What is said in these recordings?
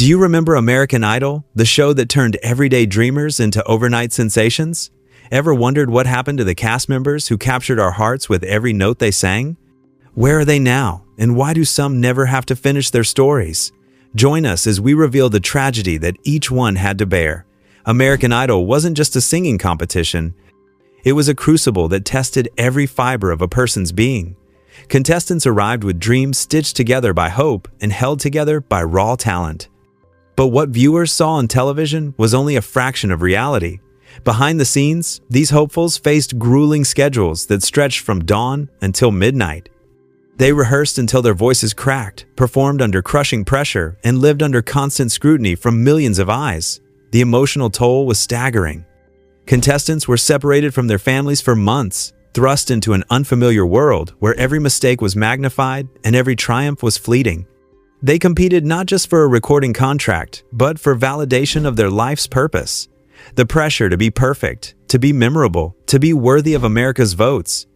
Do you remember American Idol, the show that turned everyday dreamers into overnight sensations? Ever wondered what happened to the cast members who captured our hearts with every note they sang? Where are they now, and why do some never have to finish their stories? Join us as we reveal the tragedy that each one had to bear. American Idol wasn't just a singing competition. It was a crucible that tested every fiber of a person's being. Contestants arrived with dreams stitched together by hope and held together by raw talent. But what viewers saw on television was only a fraction of reality. Behind the scenes, these hopefuls faced grueling schedules that stretched from dawn until midnight. They rehearsed until their voices cracked, performed under crushing pressure, and lived under constant scrutiny from millions of eyes. The emotional toll was staggering. Contestants were separated from their families for months, thrust into an unfamiliar world where every mistake was magnified and every triumph was fleeting. They competed not just for a recording contract, but for validation of their life's purpose. The pressure to be perfect, to be memorable, to be worthy of America's votes.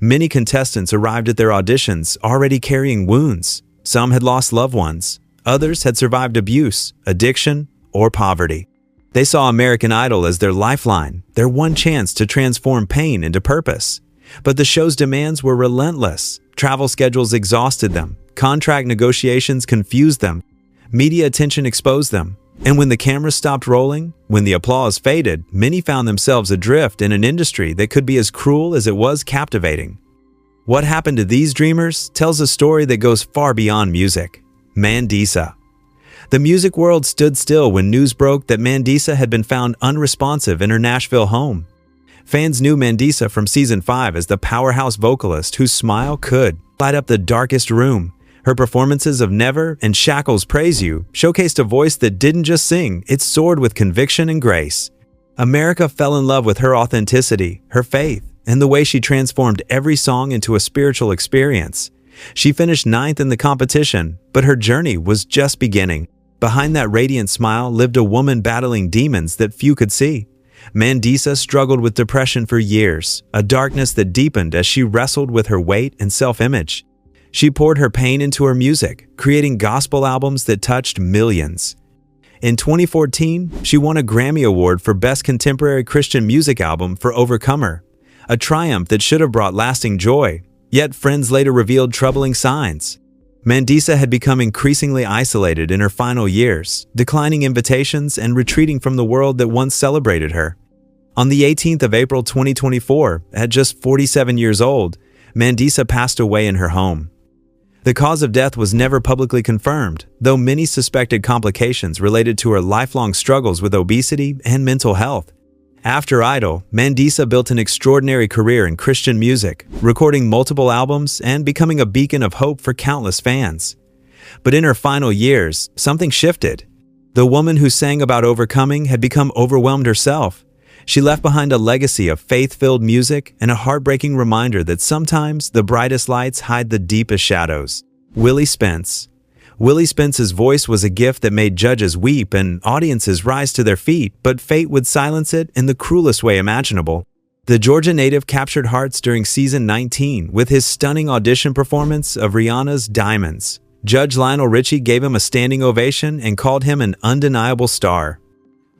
Many contestants arrived at their auditions already carrying wounds. Some had lost loved ones. Others had survived abuse, addiction, or poverty. They saw American Idol as their lifeline, their one chance to transform pain into purpose. But the show's demands were relentless. Travel schedules exhausted them. Contract negotiations confused them. Media attention exposed them. And when the cameras stopped rolling, when the applause faded, many found themselves adrift in an industry that could be as cruel as it was captivating. What happened to these dreamers tells a story that goes far beyond music. Mandisa. The music world stood still when news broke that Mandisa had been found unresponsive in her Nashville home. Fans knew Mandisa from Season 5 as the powerhouse vocalist whose smile could light up the darkest room. Her performances of Never and Shackles Praise You showcased a voice that didn't just sing, it soared with conviction and grace. America fell in love with her authenticity, her faith, and the way she transformed every song into a spiritual experience. She finished 9th in the competition, but her journey was just beginning. Behind that radiant smile lived a woman battling demons that few could see. Mandisa struggled with depression for years, a darkness that deepened as she wrestled with her weight and self-image. She poured her pain into her music, creating gospel albums that touched millions. In 2014, she won a Grammy Award for Best Contemporary Christian Music Album for Overcomer, a triumph that should have brought lasting joy, yet friends later revealed troubling signs. Mandisa had become increasingly isolated in her final years, declining invitations and retreating from the world that once celebrated her. On the 18th of April 2024, at just 47 years old, Mandisa passed away in her home. The cause of death was never publicly confirmed, though many suspected complications related to her lifelong struggles with obesity and mental health. After Idol, Mandisa built an extraordinary career in Christian music, recording multiple albums and becoming a beacon of hope for countless fans. But in her final years, something shifted. The woman who sang about overcoming had become overwhelmed herself. She left behind a legacy of faith-filled music and a heartbreaking reminder that sometimes the brightest lights hide the deepest shadows. Willie Spence. Willie Spence's voice was a gift that made judges weep and audiences rise to their feet, but fate would silence it in the cruelest way imaginable. The Georgia native captured hearts during Season 19 with his stunning audition performance of Rihanna's Diamonds. Judge Lionel Richie gave him a standing ovation and called him an undeniable star.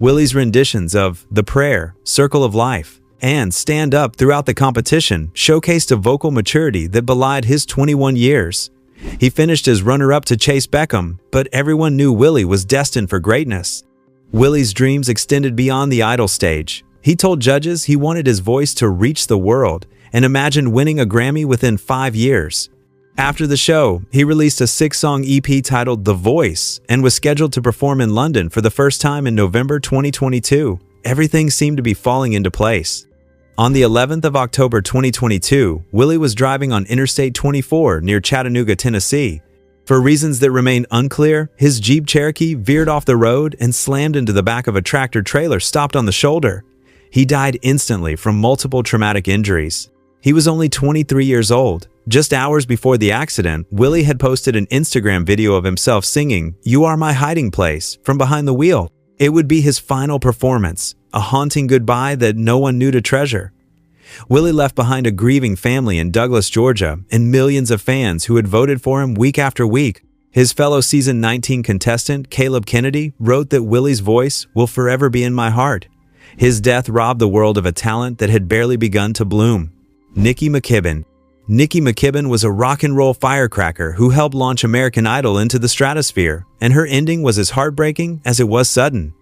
Willie's renditions of The Prayer, Circle of Life, and Stand Up throughout the competition showcased a vocal maturity that belied his 21 years. He finished as runner-up to Chase Beckham, but everyone knew Willie was destined for greatness. Willie's dreams extended beyond the Idol stage. He told judges he wanted his voice to reach the world and imagined winning a Grammy within 5 years. After the show, he released a 6-song EP titled The Voice and was scheduled to perform in London for the first time in November 2022. Everything seemed to be falling into place. On the 11th of October 2022, Willie was driving on Interstate 24 near Chattanooga, Tennessee. For reasons that remain unclear, his Jeep Cherokee veered off the road and slammed into the back of a tractor-trailer stopped on the shoulder. He died instantly from multiple traumatic injuries. He was only 23 years old. Just hours before the accident, Willie had posted an Instagram video of himself singing "You Are My Hiding Place" from behind the wheel. It would be his final performance, a haunting goodbye that no one knew to treasure. Willie left behind a grieving family in Douglas, Georgia, and millions of fans who had voted for him week after week. His fellow season 19 contestant, Caleb Kennedy, wrote that Willie's voice will forever be in my heart. His death robbed the world of a talent that had barely begun to bloom. Nikki McKibbin. Nikki McKibbin was a rock and roll firecracker who helped launch American Idol into the stratosphere, and her ending was as heartbreaking as it was sudden.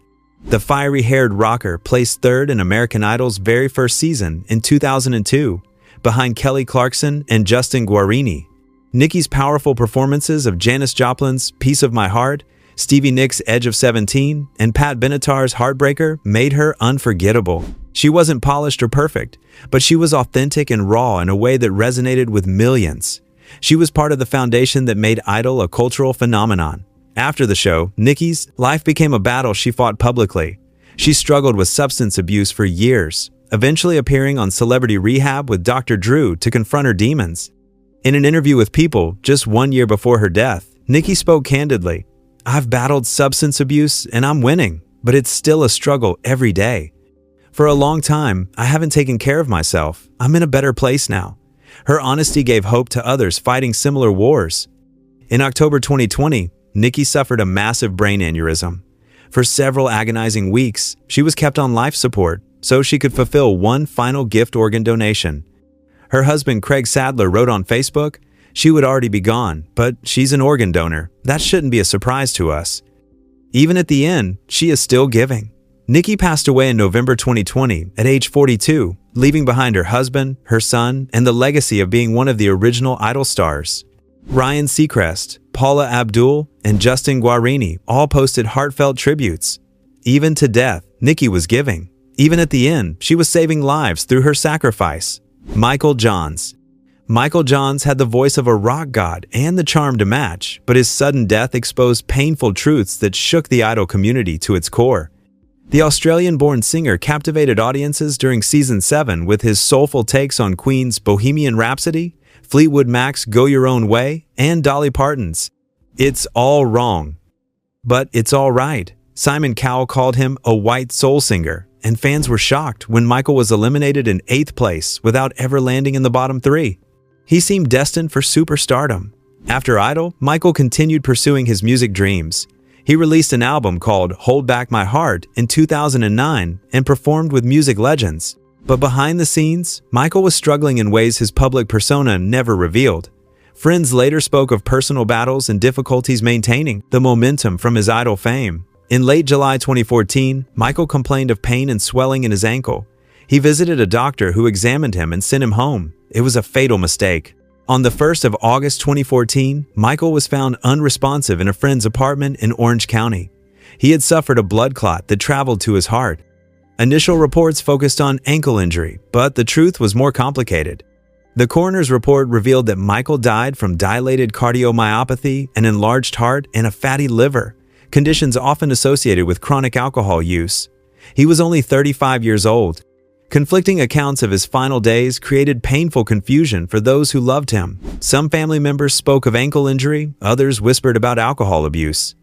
The fiery-haired rocker placed third in American Idol's very first season in 2002, behind Kelly Clarkson and Justin Guarini. Nikki's powerful performances of Janis Joplin's Piece of My Heart, Stevie Nicks' Edge of 17, and Pat Benatar's Heartbreaker made her unforgettable. She wasn't polished or perfect, but she was authentic and raw in a way that resonated with millions. She was part of the foundation that made Idol a cultural phenomenon. After the show, Nikki's life became a battle she fought publicly. She struggled with substance abuse for years, eventually appearing on Celebrity Rehab with Dr. Drew to confront her demons. In an interview with People just 1 year before her death, Nikki spoke candidly, "I've battled substance abuse and I'm winning, but it's still a struggle every day. For a long time, I haven't taken care of myself. I'm in a better place now." Her honesty gave hope to others fighting similar wars. In October 2020, Nikki suffered a massive brain aneurysm. For several agonizing weeks, she was kept on life support so she could fulfill one final gift organ donation. Her husband Craig Sadler wrote on Facebook, "She would already be gone, but she's an organ donor. That shouldn't be a surprise to us." Even at the end, she is still giving. Nikki passed away in November 2020 at age 42, leaving behind her husband, her son, and the legacy of being one of the original Idol stars. Ryan Seacrest, Paula Abdul, and Justin Guarini all posted heartfelt tributes. Even to death, Nikki was giving. Even at the end, she was saving lives through her sacrifice. Michael Johns. Michael Johns had the voice of a rock god and the charm to match, but his sudden death exposed painful truths that shook the Idol community to its core. The Australian-born singer captivated audiences during Season 7 with his soulful takes on Queen's Bohemian Rhapsody, Fleetwood Mac's Go Your Own Way, and Dolly Parton's It's All Wrong, But It's All Right. Simon Cowell called him a white soul singer, and fans were shocked when Michael was eliminated in 8th place without ever landing in the bottom 3. He seemed destined for superstardom. After Idol, Michael continued pursuing his music dreams. He released an album called Hold Back My Heart in 2009 and performed with music legends. But behind the scenes, Michael was struggling in ways his public persona never revealed. Friends later spoke of personal battles and difficulties maintaining the momentum from his Idol fame. In late July 2014, Michael complained of pain and swelling in his ankle. He visited a doctor who examined him and sent him home. It was a fatal mistake. On the 1st of August 2014, Michael was found unresponsive in a friend's apartment in Orange County. He had suffered a blood clot that traveled to his heart. Initial reports focused on ankle injury, but the truth was more complicated. The coroner's report revealed that Michael died from dilated cardiomyopathy, an enlarged heart, and a fatty liver, conditions often associated with chronic alcohol use. He was only 35 years old. Conflicting accounts of his final days created painful confusion for those who loved him. Some family members spoke of ankle injury, others whispered about alcohol abuse.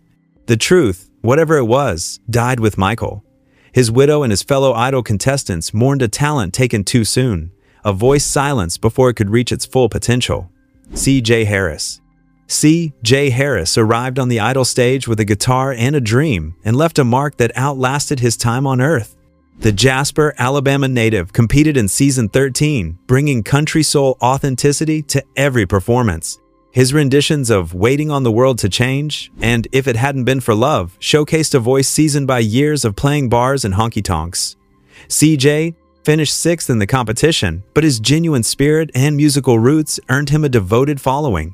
The truth, whatever it was, died with Michael. His widow and his fellow Idol contestants mourned a talent taken too soon, a voice silenced before it could reach its full potential. C.J. Harris. C.J. Harris arrived on the Idol stage with a guitar and a dream and left a mark that outlasted his time on Earth. The Jasper, Alabama native competed in Season 13, bringing country soul authenticity to every performance. His renditions of Waiting on the World to Change and If It Hadn't Been for Love showcased a voice seasoned by years of playing bars and honky-tonks. CJ finished 6th in the competition, but his genuine spirit and musical roots earned him a devoted following.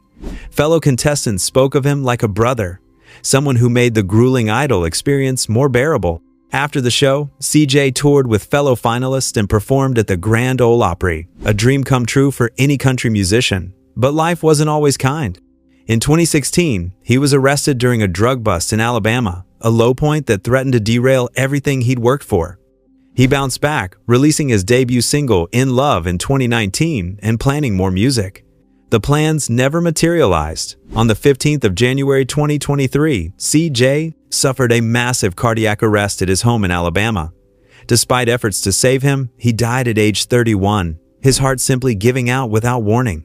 Fellow contestants spoke of him like a brother, someone who made the grueling Idol experience more bearable. After the show, CJ toured with fellow finalists and performed at the Grand Ole Opry, a dream come true for any country musician. But life wasn't always kind. In 2016, he was arrested during a drug bust in Alabama, a low point that threatened to derail everything he'd worked for. He bounced back, releasing his debut single In Love in 2019 and planning more music. The plans never materialized. On the 15th of January 2023, CJ suffered a massive cardiac arrest at his home in Alabama. Despite efforts to save him, he died at age 31, his heart simply giving out without warning.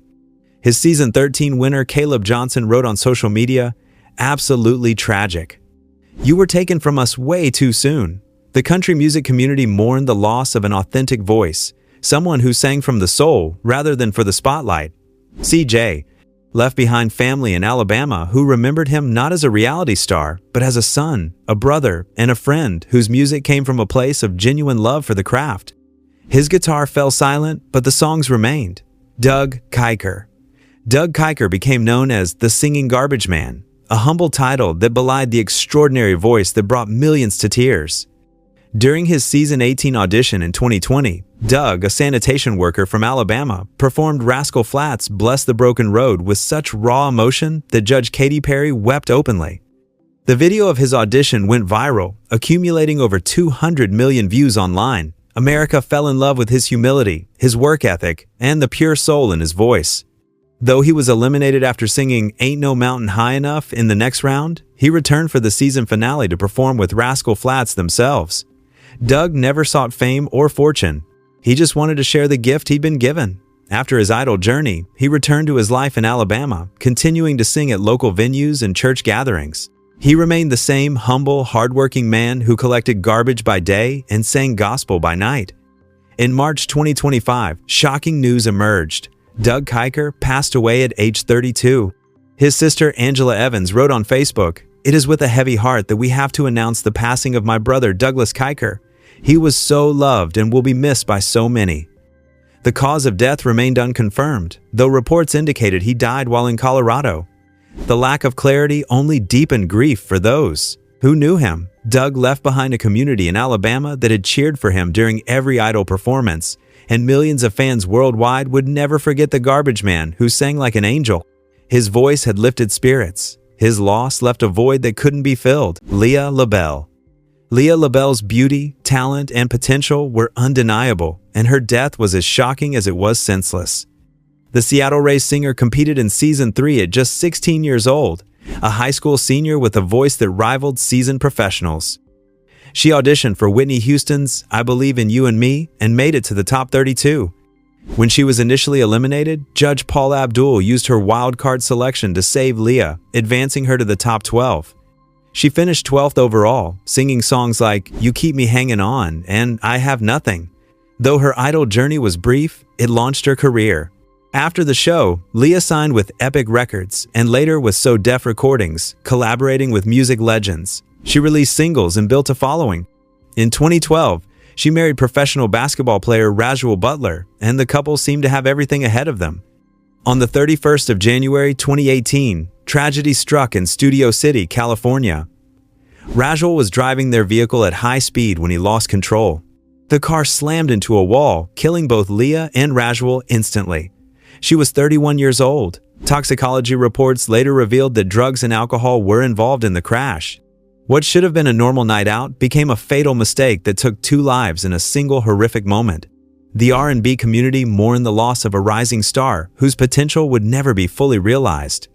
His Season 13 winner Caleb Johnson wrote on social media, absolutely tragic. You were taken from us way too soon. The country music community mourned the loss of an authentic voice, someone who sang from the soul rather than for the spotlight. CJ left behind family in Alabama who remembered him not as a reality star, but as a son, a brother, and a friend whose music came from a place of genuine love for the craft. His guitar fell silent, but the songs remained. Doug Kiker. Doug Kiker became known as the Singing Garbage Man, a humble title that belied the extraordinary voice that brought millions to tears. During his season 18 audition in 2020, Doug, a sanitation worker from Alabama, performed Rascal Flatts' Bless the Broken Road with such raw emotion that Judge Katy Perry wept openly. The video of his audition went viral, accumulating over 200 million views online. America fell in love with his humility, his work ethic, and the pure soul in his voice. Though he was eliminated after singing Ain't No Mountain High Enough in the next round, he returned for the season finale to perform with Rascal Flatts themselves. Doug never sought fame or fortune. He just wanted to share the gift he'd been given. After his idol journey, he returned to his life in Alabama, continuing to sing at local venues and church gatherings. He remained the same humble, hardworking man who collected garbage by day and sang gospel by night. In March 2025, shocking news emerged. Doug Kiker passed away at age 32. His sister Angela Evans wrote on Facebook, "It is with a heavy heart that we have to announce the passing of my brother Douglas Kiker. He was so loved and will be missed by so many." The cause of death remained unconfirmed, though reports indicated he died while in Colorado. The lack of clarity only deepened grief for those who knew him. Doug left behind a community in Alabama that had cheered for him during every Idol performance, and millions of fans worldwide would never forget the garbage man who sang like an angel. His voice had lifted spirits. His loss left a void that couldn't be filled. Leah LaBelle. Leah LaBelle's beauty, talent, and potential were undeniable, and her death was as shocking as it was senseless. The Seattle-raised singer competed in Season 3 at just 16 years old, a high school senior with a voice that rivaled seasoned professionals. She auditioned for Whitney Houston's I Believe in You and Me and made it to the top 32. When she was initially eliminated, Judge Paula Abdul used her wild card selection to save Leah, advancing her to the top 12. She finished 12th overall, singing songs like You Keep Me Hanging On and I Have Nothing. Though her idol journey was brief, it launched her career. After the show, Leah signed with Epic Records and later with So Def Recordings, collaborating with music legends. She released singles and built a following. In 2012, she married professional basketball player Rasual Butler, and the couple seemed to have everything ahead of them. On the 31st of January 2018, tragedy struck in Studio City, California. Rasual was driving their vehicle at high speed when he lost control. The car slammed into a wall, killing both Leah and Rasual instantly. She was 31 years old. Toxicology reports later revealed that drugs and alcohol were involved in the crash. What should have been a normal night out became a fatal mistake that took 2 lives in a single horrific moment. The R&B community mourned the loss of a rising star whose potential would never be fully realized.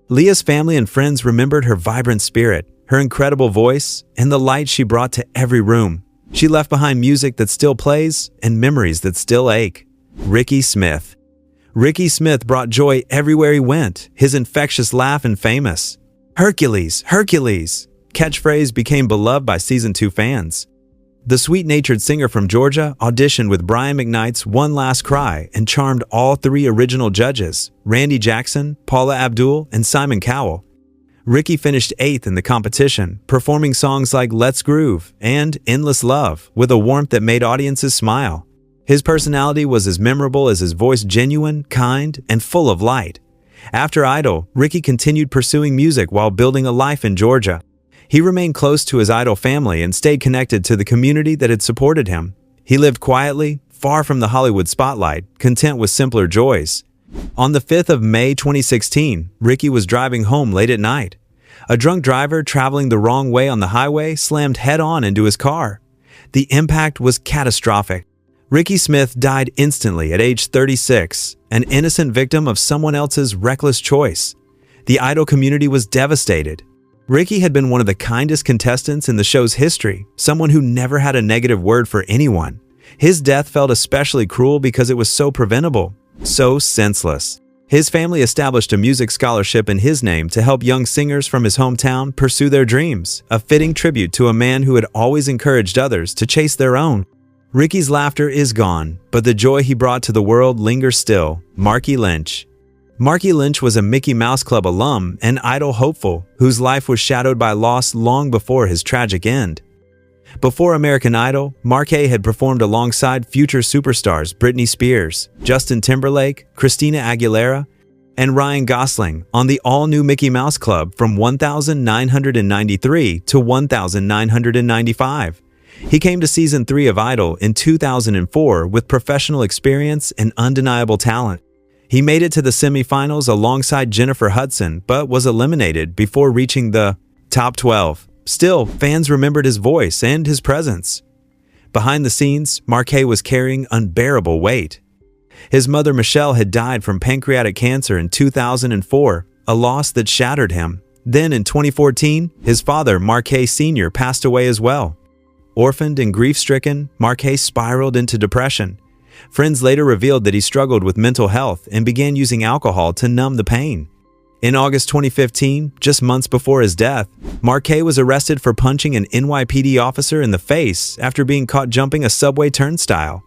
Leah's family and friends remembered her vibrant spirit, her incredible voice, and the light she brought to every room. She left behind music that still plays and memories that still ache. Rickey Smith. Rickey Smith brought joy everywhere he went, his infectious laugh and famous "Hercules, Hercules" catchphrase became beloved by Season 2 fans. The sweet-natured singer from Georgia auditioned with Brian McKnight's One Last Cry and charmed all 3 original judges, Randy Jackson, Paula Abdul, and Simon Cowell. Rickey finished 8th in the competition, performing songs like Let's Groove and Endless Love with a warmth that made audiences smile. His personality was as memorable as his voice, genuine, kind, and full of light. After Idol, Rickey continued pursuing music while building a life in Georgia. He remained close to his Idol family and stayed connected to the community that had supported him. He lived quietly, far from the Hollywood spotlight, content with simpler joys. On the 5th of May 2016, Rickey was driving home late at night. A drunk driver traveling the wrong way on the highway slammed head-on into his car. The impact was catastrophic. Rickey Smith died instantly at age 36, an innocent victim of someone else's reckless choice. The Idol community was devastated. Rickey had been one of the kindest contestants in the show's history, someone who never had a negative word for anyone. His death felt especially cruel because it was so preventable, so senseless. His family established a music scholarship in his name to help young singers from his hometown pursue their dreams, a fitting tribute to a man who had always encouraged others to chase their own. Rickey's laughter is gone, but the joy he brought to the world lingers still. Marky Lynch. Marky Lynch was a Mickey Mouse Club alum and idol hopeful whose life was shadowed by loss long before his tragic end. Before American Idol, Marky had performed alongside future superstars Britney Spears, Justin Timberlake, Christina Aguilera, and Ryan Gosling on the all-new Mickey Mouse Club from 1993 to 1995. He came to Season 3 of Idol in 2004 with professional experience and undeniable talent. He made it to the semifinals alongside Jennifer Hudson, but was eliminated before reaching the top 12. Still, fans remembered his voice and his presence. Behind the scenes, Marky was carrying unbearable weight. His mother Michelle had died from pancreatic cancer in 2004, a loss that shattered him. Then in 2014, his father, Marky Sr., passed away as well. Orphaned and grief-stricken, Marky spiraled into depression. Friends later revealed that he struggled with mental health and began using alcohol to numb the pain. In August 2015, just months before his death, Marky was arrested for punching an NYPD officer in the face after being caught jumping a subway turnstile.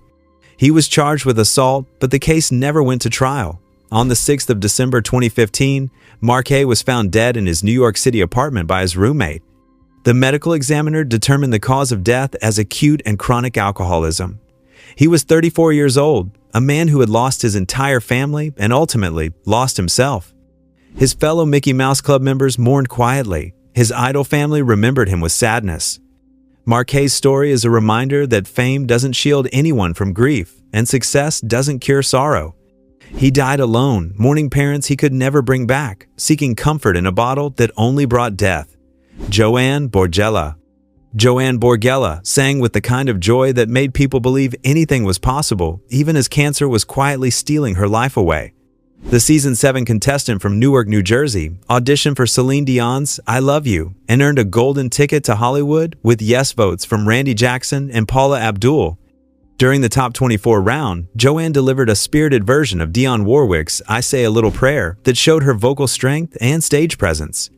He was charged with assault, but the case never went to trial. On the 6th of December 2015, Marky was found dead in his New York City apartment by his roommate. The medical examiner determined the cause of death as acute and chronic alcoholism. He was 34 years old, a man who had lost his entire family and ultimately lost himself. His fellow Mickey Mouse Club members mourned quietly. His idol family remembered him with sadness. Marky's story is a reminder that fame doesn't shield anyone from grief, and success doesn't cure sorrow. He died alone, mourning parents he could never bring back, seeking comfort in a bottle that only brought death. Joanne Borgella. Joanne Borgella sang with the kind of joy that made people believe anything was possible, even as cancer was quietly stealing her life away. The Season 7 contestant from Newark, New Jersey, auditioned for Celine Dion's I Love You and earned a golden ticket to Hollywood with yes votes from Randy Jackson and Paula Abdul. During the top 24 round, Joanne delivered a spirited version of Dionne Warwick's I Say a Little Prayer that showed her vocal strength and stage presence.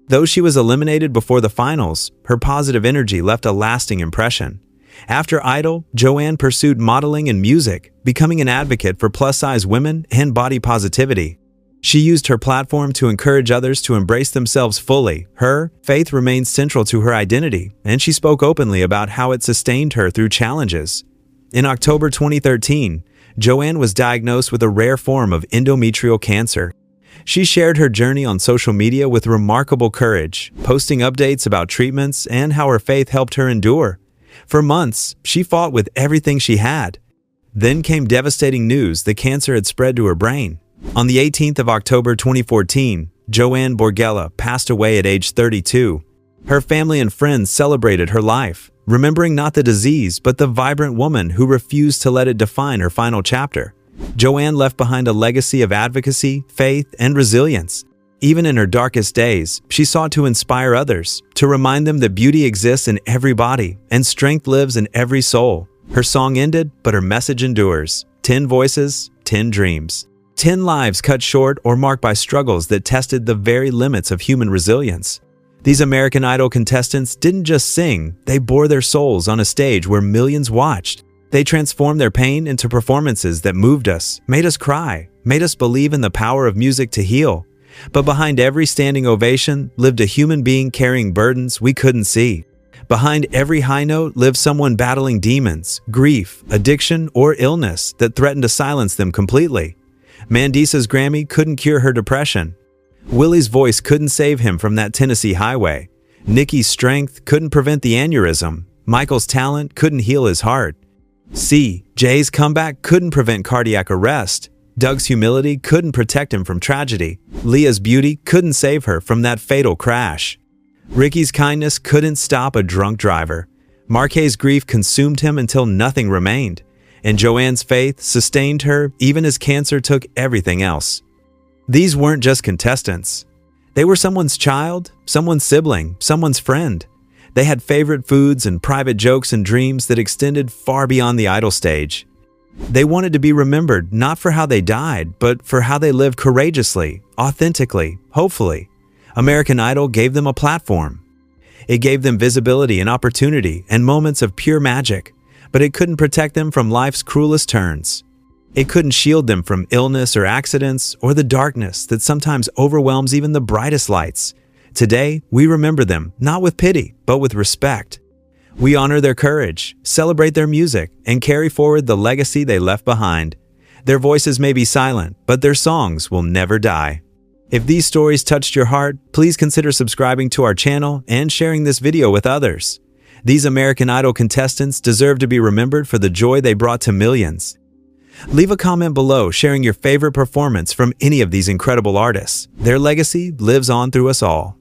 Though she was eliminated before the finals, her positive energy left a lasting impression. After Idol, Joanne pursued modeling and music, becoming an advocate for plus-size women and body positivity. She used her platform to encourage others to embrace themselves fully. Her faith remained central to her identity, and she spoke openly about how it sustained her through challenges. In October 2013, Joanne was diagnosed with a rare form of endometrial cancer. She shared her journey on social media with remarkable courage, posting updates about treatments and how her faith helped her endure. For months, she fought with everything she had. Then came devastating news that cancer had spread to her brain. On the 18th of October 2014, Joanne Borgella passed away at age 32. Her family and friends celebrated her life, remembering not the disease but the vibrant woman who refused to let it define her final chapter. Joanne left behind a legacy of advocacy, faith, and resilience. Even in her darkest days, she sought to inspire others, to remind them that beauty exists in every body and strength lives in every soul. Her song ended, but her message endures. 10 voices, 10 dreams. 10 lives cut short or marked by struggles that tested the very limits of human resilience. These American Idol contestants didn't just sing, they bore their souls on a stage where millions watched. They transformed their pain into performances that moved us, made us cry, made us believe in the power of music to heal. But behind every standing ovation lived a human being carrying burdens we couldn't see. Behind every high note lived someone battling demons, grief, addiction, or illness that threatened to silence them completely. Mandisa's Grammy couldn't cure her depression. Willie's voice couldn't save him from that Tennessee highway. Nikki's strength couldn't prevent the aneurysm. Michael's talent couldn't heal his heart. Jay's comeback couldn't prevent cardiac arrest. Doug's humility couldn't protect him from tragedy. Leah's beauty couldn't save her from that fatal crash. Rickey's kindness couldn't stop a drunk driver. Marky's grief consumed him until nothing remained. And Joanne's faith sustained her even as cancer took everything else. These weren't just contestants. They were someone's child, someone's sibling, someone's friend. They had favorite foods and private jokes and dreams that extended far beyond the idol stage. They wanted to be remembered not for how they died, but for how they lived courageously, authentically, hopefully. American Idol gave them a platform. It gave them visibility and opportunity and moments of pure magic, but it couldn't protect them from life's cruelest turns. It couldn't shield them from illness or accidents or the darkness that sometimes overwhelms even the brightest lights. Today, we remember them not with pity, but with respect. We honor their courage, celebrate their music, and carry forward the legacy they left behind. Their voices may be silent, but their songs will never die. If these stories touched your heart, please consider subscribing to our channel and sharing this video with others. These American Idol contestants deserve to be remembered for the joy they brought to millions. Leave a comment below sharing your favorite performance from any of these incredible artists. Their legacy lives on through us all.